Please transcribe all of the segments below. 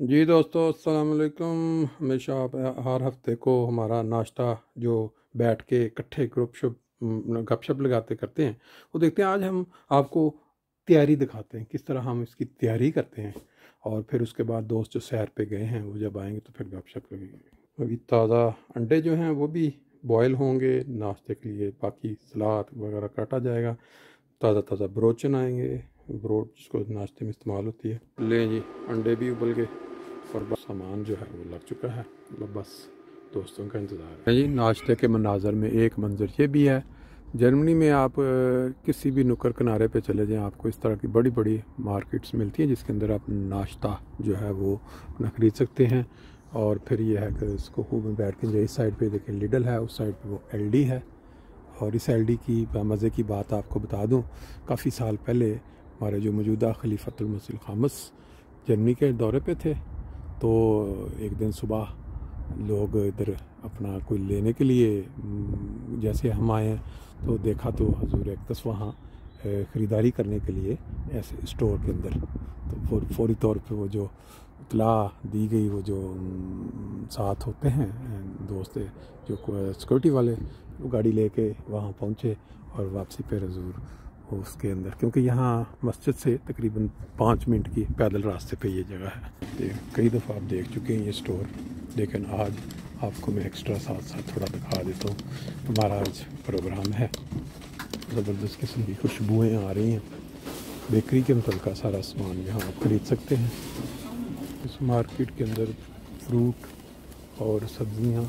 जी दोस्तों, अस्सलाम वालेकुम। हमेशा आप हर हफ्ते को हमारा नाश्ता जो बैठ के इकट्ठे गपशप लगाते करते हैं, वो देखते हैं। आज हम आपको तैयारी दिखाते हैं, किस तरह हम इसकी तैयारी करते हैं, और फिर उसके बाद दोस्त जो सैर पे गए हैं वो जब आएंगे तो फिर गपशप लगेंगे। अभी ताज़ा अंडे जो हैं वो भी बॉयल होंगे नाश्ते के लिए, बाकी सलाद वगैरह काटा जाएगा, ताज़ा ताज़ा ब्रोचन आएंगे, ब्रोड जिसको नाश्ते में इस्तेमाल होती है। लें जी, अंडे भी उबल गए और बस सामान जो है वो लग चुका है। मतलब बस दोस्तों का इंतज़ार है जी। नाश्ते के मनाजर में एक मंजर ये भी है, जर्मनी में आप किसी भी नुक्कड़ किनारे पे चले जाएं, आपको इस तरह की बड़ी बड़ी मार्केट्स मिलती हैं जिसके अंदर आप नाश्ता जो है वो अपना ख़रीद सकते हैं। और फिर ये है कि इसको खूब में बैठ के, इस साइड पे देखें लिडल है, उस साइड पे वो एलडी है। और इस एलडी की मज़े की बात आपको बता दूं, काफ़ी साल पहले हमारे जो मौजूदा खलीफतुल मसीह खामस जर्मनी के दौरे पे थे, तो एक दिन सुबह लोग इधर अपना कोई लेने के लिए जैसे हम आए हैं, तो देखा तो हजूर अक़दस वहाँ ख़रीदारी करने के लिए ऐसे स्टोर के अंदर, तो फौरी तौर पे वो जो इतला दी गई, वो जो साथ होते हैं दोस्त जो सिक्योरिटी वाले, वो गाड़ी लेके वहाँ पहुँचे और वापसी पे हजूर उसके अंदर, क्योंकि यहाँ मस्जिद से तकरीबन 5 मिनट की पैदल रास्ते पे ये जगह है। कई दफ़ा आप देख चुके हैं ये स्टोर, लेकिन आज आपको मैं एक्स्ट्रा साथ साथ थोड़ा दिखा देता हूँ। हमारा आज प्रोग्राम है, ज़बरदस्त किस्म की खुशबुएँ आ रही हैं। बेकरी के मुतल्लिक़ सारा सामान यहाँ आप ख़रीद सकते हैं। इस मार्केट के अंदर फ्रूट और सब्ज़ियाँ,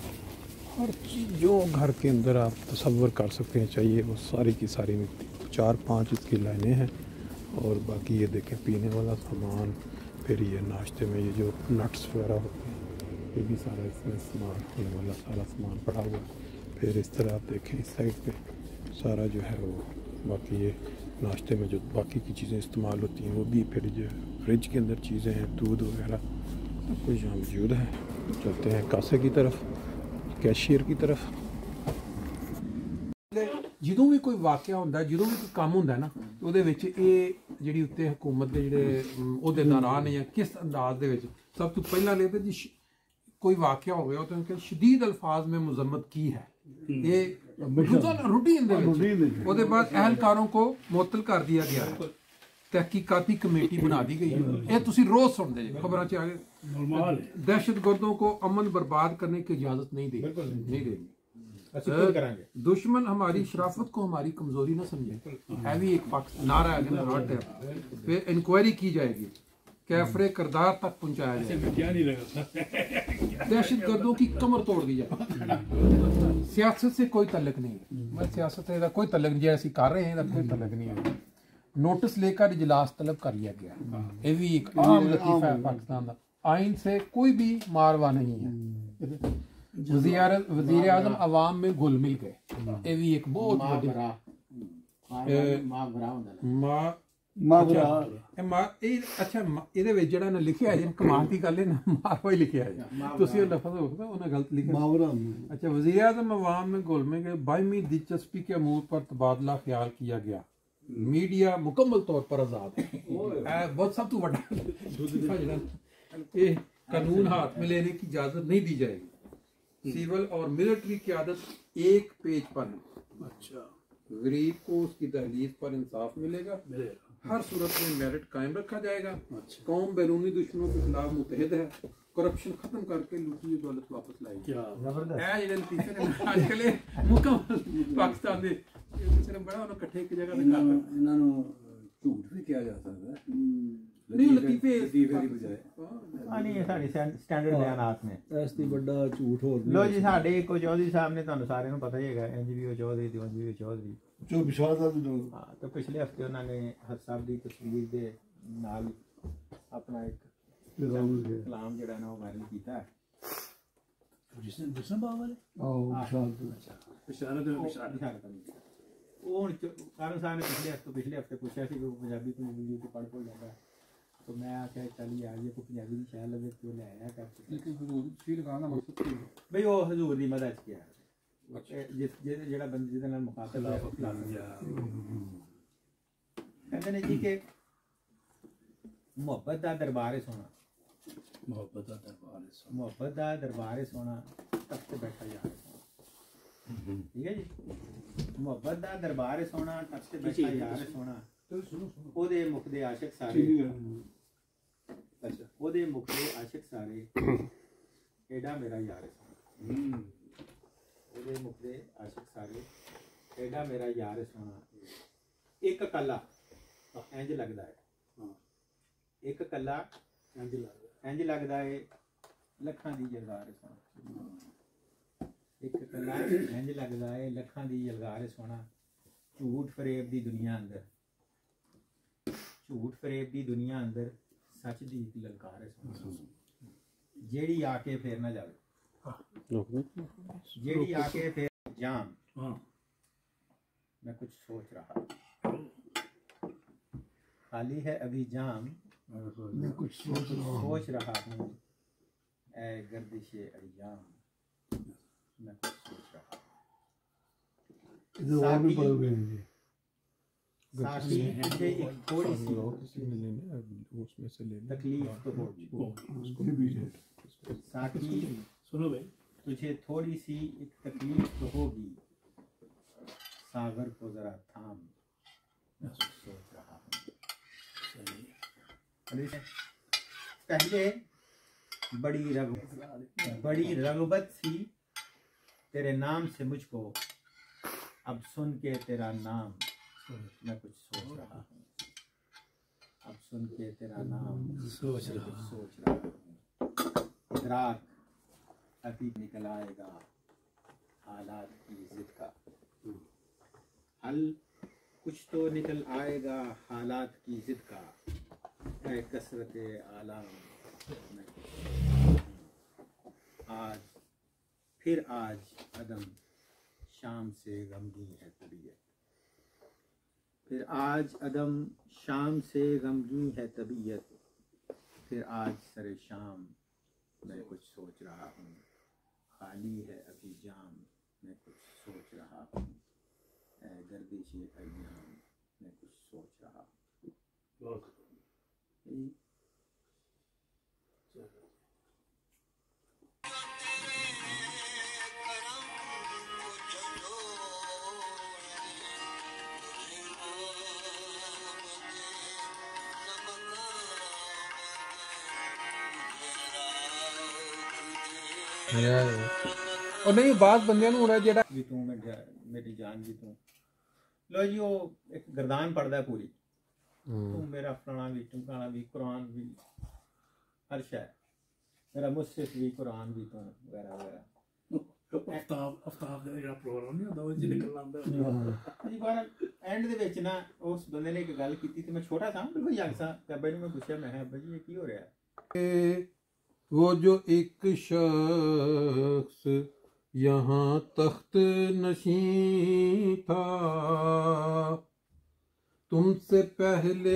हर चीज़ जो घर के अंदर आप तसव्वुर कर सकते हैं चाहिए, वो सारी की सारी मिलती है। 4-5 इसकी लाइनें हैं, और बाकी ये देखें पीने वाला सामान, फिर ये नाश्ते में ये जो नट्स वगैरह होते हैं, ये भी सारा इसमें इस्तेमाल होने वाला सारा सामान पड़ा हुआ है। फिर इस तरह आप देखें इस साइड पे सारा जो है वो, बाकी ये नाश्ते में जो बाकी की चीज़ें इस्तेमाल होती हैं वो भी, फिर जो फ्रिज के अंदर चीज़ें हैं, दूध वगैरह सब कुछ यहाँ मौजूद है। चलते हैं कासे की तरफ, कैशियर की तरफ। ਜਦੋਂ ਵੀ ਕੋਈ ਵਾਕਿਆ ਹੁੰਦਾ, ਜਦੋਂ ਵੀ ਕੋਈ ਕੰਮ ਹੁੰਦਾ ਨਾ, ਉਹਦੇ ਵਿੱਚ ਇਹ ਜਿਹੜੀ ਉੱਤੇ ਹਕੂਮਤ ਦੇ ਜਿਹੜੇ ਅਹੁਦੇਦਾਰਾਂ ਨੇ ਜਾਂ ਕਿਸ ਅੰਦਾਜ਼ ਦੇ ਵਿੱਚ ਸਭ ਤੋਂ ਪਹਿਲਾਂ ਲੈਂਦੇ ਜੀ, कोई वाक़या हो गया तो उनके शदीद अल्फाज में मजम्मत की है, ये रूटीन उसके बाद अहलकारों को मुअत्तल कर दिया गया है, तहकीकाती कमेटी बना दी गई है। ये तुसी रोज सुनते हैं खबरों से आगे, दहशत गर्दों को अमन बर्बाद करने की इजाजत नहीं देगी। दुश्मन हमारी शराफत को हमारी कमजोरी न समझे, है भी एक नारा है। फिर इंक्वायरी की जाएगी, कैफरे करदार तक पहुंचाया जाए, दहशत गर्दों की कमर तोड़ दी जाए। सियासत से कोई तल्लक नहीं है, मैं सियासत का कोई तल्लक नहीं, जैसे कर रहे हैं कोई तल्लक नहीं है। नोटिस लेकर इजलास तलब कर लिया गया, ये भी एक आम लतीफा है पाकिस्तान का। आइन से कोई भी मारवा नहीं है। वजीर आजम अवाम में घुल मिल गए, ये भी एक बहुत अच्छा ਇਹਦੇ ਵਿੱਚ ਜਿਹੜਾ ਨਾ ਲਿਖਿਆ ਹੈ ਕਮਾਲ ਦੀ ਗੱਲ ਹੈ ਨਾ, ਮਾਰਵਾ ਹੀ ਲਿਖਿਆ ਹੈ, ਤੁਸੀਂ ਉਹ ਲਫ਼ਜ਼ ਹੋਗਾ ਉਹਨੇ गलत लिखा। अच्छा, वज़ीर आज़म अवाम में घुल में गए, बाहमी दिलचस्पी के अमूर पर तबादला ख्याल किया गया, मीडिया मुकम्मल तौर पर आज़ाद है। बहुत सब तो बड़ा कानून हाथ में लेने की इजाज़त नहीं दी जाएगी। सिविल और मिलिट्री क़यादत एक पेज पर है। अच्छा, गरीब को उसकी दहलीज पर इंसाफ मिलेगा, हर सूरत में मेरिट कायम रखा जाएगा। अच्छा। कौम बैरूनी दुश्मनों के खिलाफ मुतहद है, करप्शन खत्म करके लूटी हुई दौलत वापस लाएगी। आजकल पाकिस्तान में बड़ा इकट्ठे एक जगह झूठ भी किया जा सकता है, नहीं लतीफे ਦੀ ਬਜਾਏ ਨਹੀਂ, ਇਹ ਸਾਡੀ ਸਟੈਂਡਰਡ ਬਿਆਨਾਤ ਨੇ, ਇਸ ਦੀ ਵੱਡਾ ਝੂਠ ਹੋਰ ਲੋ ਜੀ। ਸਾਡੇ ਇੱਕੋ ਚੌਧਰੀ ਸਾਹਿਬ ਨੇ, ਤੁਹਾਨੂੰ ਸਾਰਿਆਂ ਨੂੰ ਪਤਾ ਹੀ ਹੈਗਾ, NGO ਚੌਧਰੀ ਤੇ NGO ਚੌਧਰੀ ਜੋ ਵਿਸ਼ਵਾਸ ਦਾ ਵੀ ਹਾਂ। ਤਾਂ ਪਿਛਲੇ ਹਫਤੇ ਉਹਨਾਂ ਨੇ ਹਰ ਸਾਹਿਬ ਦੀ ਤਸਵੀਰ ਦੇ ਨਾਲ ਆਪਣਾ ਇੱਕ ਕਲਾਮ ਜਿਹੜਾ ਨਾ ਉਹ ਵਾਇਰਲ ਕੀਤਾ, ਜਿਸ ਨੇ ਦਸਮ ਬਾਵਲ ਇਸ਼ਾਰਾ ਉਹ ਹੁਣ ਕਾਰਨ ਸਾਹਿਬ ਨੇ ਪਿਛਲੇ ਹਫਤੇ ਪੁੱਛਿਆ ਸੀ ਕਿ ਪੰਜਾਬੀ ਤੋਂ ਇੰਗਲਿਸ਼ ਪੜ੍ਹ ਪੜ ਜਾਂਦਾ, तो मैं आख्या चल यार ये को पंजाबी की शहर लगे तो ले आया कर, लेकिन हजूर सी लगाना मकसद की भाई वो हजूर दी मदद किया। अच्छा, जिस जेड़ा बंदे जिहदे नाल मुखातब है कहते ने जी कि मोहब्बत दा दरबार है सोना, मोहब्बत दा दरबार सोना तख्त बैठा यार सोना। ठीक है जी, मोहब्बत दा दरबार सोना तख्त बैठा यार सोना, ओदे मुख दे आशिक सारे, अच्छा ओदे मुख दे आशिक सारे, एडा मेरा यार सोना, ओदे मुख दे आशिक सारे, एडा मेरा यार सोना। एक कला इंज लगदा है, एक कला इंज लगदा है लखां दी जलगार सोना। एक कला इंज लगदा है लखां दी जलगार सोना। झूठ फरेब दी दुनिया अंदर, झूठ फरेब दी दुनिया अंदर सच दी ललकार सोना। जेड़ी आके फिर ना जावे, जेड़ी आके फिर जाम, मैं कुछ सोच रहा, खाली है अभी जाम, मैं कुछ सोच रहा हूँ, ऐ गर्दिशे अय्याम, मैं कुछ सोच रहा हूँ। साकी मुझे एक थोड़ी सी तकलीफ तो होगी, साकी सुनो भाई, तुझे थोड़ी सी एक तकलीफ तो होगी, सागर को जरा थाम, मैं कुछ सोच रहा हूँ। पहले बड़ी रग़बत थी तेरे नाम से मुझको, अब सुन के तेरा नाम मैं कुछ सोच रहा हूँ। अब सुन के तेरा नाम सोच रहा हूँ। इदराक अभी निकल आएगा हालात की जिद का, हल कुछ तो निकल आएगा हालात की जिद का, है कसरत आलाम में। आज फिर आज अदम शाम से गमगीन है तबीयत, फिर आज अदम शाम से गमगीन है तबीयत, फिर आज सरे शाम मैं कुछ सोच रहा हूँ, खाली है अभी जाम, मैं कुछ सोच रहा हूँ, ऐ गर्दिशे अय्याम, मैं कुछ सोच रहा हूँ। और नहीं बात बंदियां नूं होना जेड़ा भी तू मेरी जान भी तू लो जी, वो एक गर्दान पढ़दा है पूरी, तू मेरा फलाना भी टुकाना भी कुरान भी हर शय मेरा मुस्सिफ भी कुरान भी तू वगैरह वगैरह। आफ्ताब ਦਾ ਪ੍ਰੋਗਰਾਮ ਨਹੀਂ ਹੁੰਦਾ ਉਹ ਚ ਨਿਕਲਣਾ ਹੁੰਦਾ ਜੀ ਪਰ ਐਂਡ ਦੇ ਵਿੱਚ ਨਾ ਉਸ ਬੰਦੇ ਨੇ ਇੱਕ ਗੱਲ ਕੀਤੀ ਤੇ ਮੈਂ ਛੋਟਾ ਸਾਂ ਬਿਲਕੁਲ ਯੰਗ ਸਾਂ ਤੇ ਅੱਬਾ ਨੂੰ ਮੈਂ ਪੁੱਛਿਆ, ਮੈਂ ਕਿਹਾ ਅੱਬਾ ਜੀ ਇਹ ਕੀ ਹੋ ਰਿਹਾ ਹੈ? वो जो एक शख्स यहाँ तख्त नशीं था, तुमसे पहले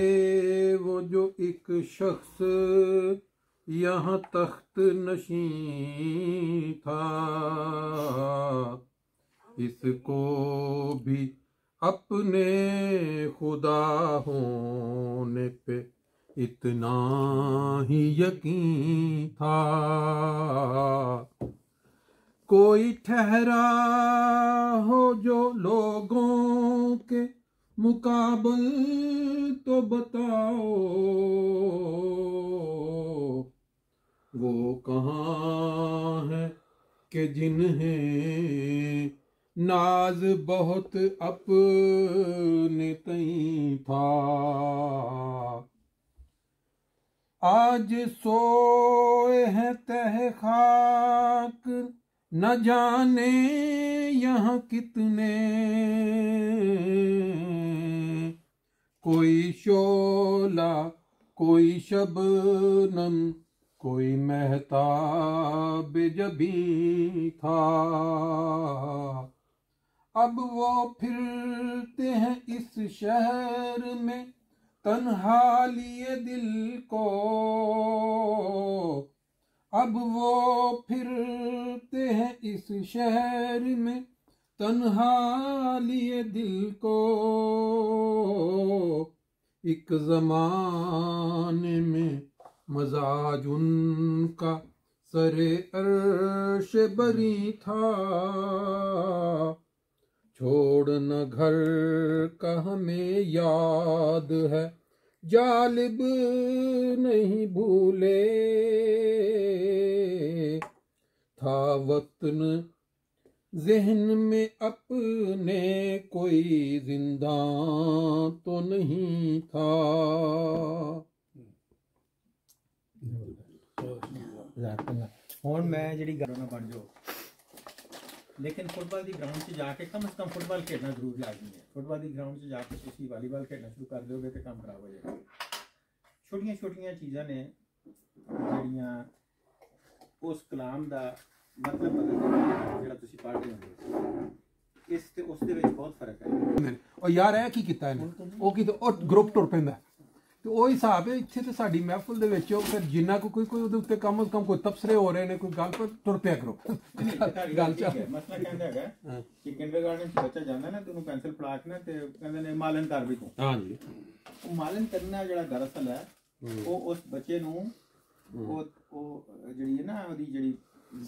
वो जो एक शख्स यहाँ तख्त नशीं था, इसको भी अपने खुदा होने पे इतना ही यकीन था। कोई ठहरा हो जो लोगों के मुकाबल तो बताओ, वो कहाँ है कि जिन्हें नाज बहुत अपने तई था। आज सोए हैं तह खाक न जाने यहाँ कितने, कोई शोला कोई शबनम कोई महताब जबी था। अब वो फिरते हैं इस शहर में तन्हा लिए दिल को, अब वो फिरते हैं इस शहर में तन्हा लिए दिल को। एक ज़माने में मजाज उनका सरे अर्श बरी था, छोड़ न घर का हमें याद है, जालिब नहीं भूले, था वतन ज़हन में अपने कोई जिंदा तो नहीं था। ਹੁਣ ਮੈਂ ਜਿਹੜੀ ਗੱਲ ਨਾ ਬਣ ਜਾਓ, ਲੇਕਿਨ ਫੁੱਟਬਾਲ ਦੀ ਗਰਾਊਂਡ 'ਚ ਜਾ ਕੇ ਕਮ ਸੇ ਕਮ ਫੁੱਟਬਾਲ ਖੇਡਣਾ ਜ਼ਰੂਰ ਲਾਜ਼ਮੀ ਹੈ। ਫੁੱਟਬਾਲ ਦੀ ਗਰਾਊਂਡ 'ਚ ਜਾ ਕੇ ਤੁਸੀਂ ਵਾਲੀਬਾਲ ਖੇਡਣਾ ਸ਼ੁਰੂ ਕਰ ਦਿਓਗੇ ਤੇ ਕੰਮ ਖਰਾਬ ਹੋ ਜਾਏਗਾ। ਛੋਟੀਆਂ ਛੋਟੀਆਂ ਚੀਜ਼ਾਂ ਨੇ ਜਿਹੜੀਆਂ ਉਸ ਕਲਾਮ ਦਾ ਮਤਲਬ ਬਦਲ ਜਿਹੜਾ ਤੁਸੀਂ ਪੜ੍ਹ ਰਹੇ ਹੋ, ਇਸ ਤੇ ਉਸ ਦੇ ਵਿੱਚ ਬਹੁਤ ਫਰਕ ਹੈ। ਉਹ ਯਾਰ ਇਹ ਕੀ ਕੀਤਾ ਇਹਨੇ, ਉਹ ਕੀ ਉਹ ਗਰੁੱਪ ਟੁਰ ਪੈਂਦਾ ਤੇ ਉਹ ਹਿਸਾਬ ਹੈ। ਇੱਥੇ ਤੇ ਸਾਡੀ ਮਹਿਫਲ ਦੇ ਵਿੱਚ ਉਹ ਫਿਰ ਜਿੰਨਾ ਕੋਈ ਉਹਦੇ ਉੱਤੇ ਕਮ ਕੋਈ ਤਬਸਰੇ ਹੋ ਰਹੇ ਨੇ, ਕੋਈ ਗੱਲ ਪਰ ਤੁਰ ਪਿਆ ਕਰੋ। ਗੱਲ ਚ ਮਸਲਾ ਕਹਿੰਦਾ ਹੈਗਾ ਕਿ ਕਿੰਡਰਗਾਰਟਨ 'ਚ ਬੱਚਾ ਜਾਂਦਾ ਨਾ ਤੇ ਉਹਨੂੰ ਪੈਨਸਲ ਫੜਾ ਕੇ ਨਾ ਤੇ ਕਹਿੰਦੇ ਨੇ ਮਾਲਨ ਕਰ ਵੀ ਤੂੰ। ਹਾਂਜੀ, ਉਹ ਮਾਲਨ ਕਰਨਾ ਜਿਹੜਾ ਦਰਅਸਲ ਹੈ ਉਹ ਉਸ ਬੱਚੇ ਨੂੰ ਉਹ ਜਿਹੜੀ ਹੈ ਨਾ ਉਹਦੀ ਜਿਹੜੀ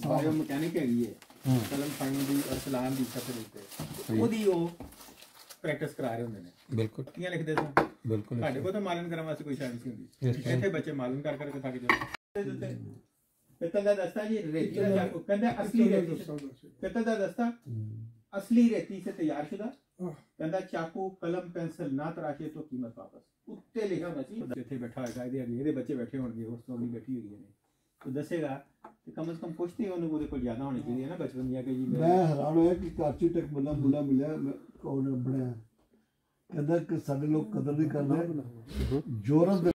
ਬਾਇਓ ਮਕੈਨਿਕ ਹੈਗੀ ਹੈ ਕਲਮ ਸਾਈਨ ਦੀ ਔਰ ਸਲਾਮ ਦੀ ਸ਼ਕਲ ਉੱਤੇ ਉਹਦੀ ਉਹ ਪ੍ਰੈਕਟਿਸ ਕਰਾ ਰਹੇ ਹੁੰਦੇ ਨੇ। ਬਿਲਕੁਲ ਕੀ ਲਿਖਦੇ ਸਨ, ਬਿਲਕੁਲ ਸਾਡੇ ਕੋਲ ਤਾਂ ਮਾਲਨ ਕਰਨ ਵਾਸਤੇ ਕੋਈ ਸ਼ਾਇਦ ਨਹੀਂ ਹੁੰਦੀ। ਇੱਥੇ ਬੱਚੇ ਮਾਲਨ ਕਰ ਕਰਕੇ ਥੱਕ ਜਾਂਦੇ। ਪਿੱਤਲ ਦਾ ਦਸਤਾ ਜੀ ਰੇਤੀ ਦਾ ਚਾਕੂ ਕਹਿੰਦਾ ਅਸਲੀ ਰੇਤੀ, ਪਿੱਤਲ ਦਾ ਦਸਤਾ असली रेती से तैयार शुदा, कहता चाकू कलम पेंसिल ना तराशे तो कीमत वापस। उत्ते लिखा होना चाहिए जिथे बैठा होगा ये बच्चे बैठे होंगे उस तो भी बैठी हुई है तो दसेगा कि कम से कम पुछते उन्होंने ਉਹਦੇ ਕੋਲ ਜ਼ਿਆਦਾ ਹੋਣੀ ਚਾਹੀਦੀ ਹੈ ਨਾ ਬਚਪਨ ਦੀਆਂ ਕਿ ਜੀ ਮੈਂ ਹੈਰਾਨ ਹੋਇਆ ਕਿ ਕਾਚੀ ਟੈਕ ਮੁੰਡਾ ਮਿਲਿਆ ਕੌਣ ਬਣਿਆ, ਕਹਿੰਦਾ ਕਿ ਸਾਡੇ ਲੋਕ ਕਦਰ ਨਹੀਂ ਕਰਦੇ, ਯੂਰਪ